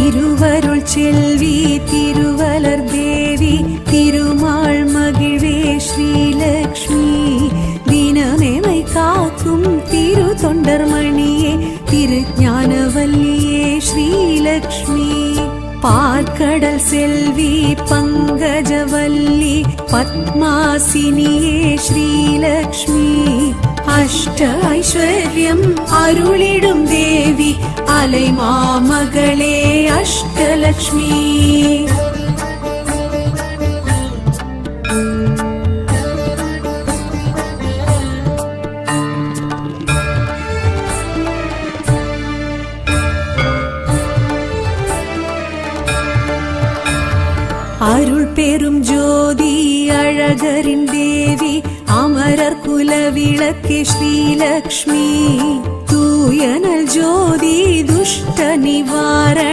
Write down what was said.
திருவருள் செல்வி திருவலர் தேவி திருமால் மகிழ்வே ஸ்ரீலக்ஷ்மி தினமேமை காக்கும் திரு தொண்டர்மணியே திருஞானவல்லியே ஸ்ரீலக்ஷ்மி பார்க்கடல் செல்வி பங்கஜவல்லி பத்மாசினியே ஸ்ரீலக்ஷ்மி அஷ்ட ஐஸ்வர்யம் அருளிடும் தேவி அலை மாமகளே அஷ்டலக்ஷ்மி அருள் பெரும் ஜோதி அழகரின் தேவி அமரர் குல விளக்கே ஸ்ரீலக்ஷ்மி தூயனல் ஜோதி துஷ்ட நிவாரண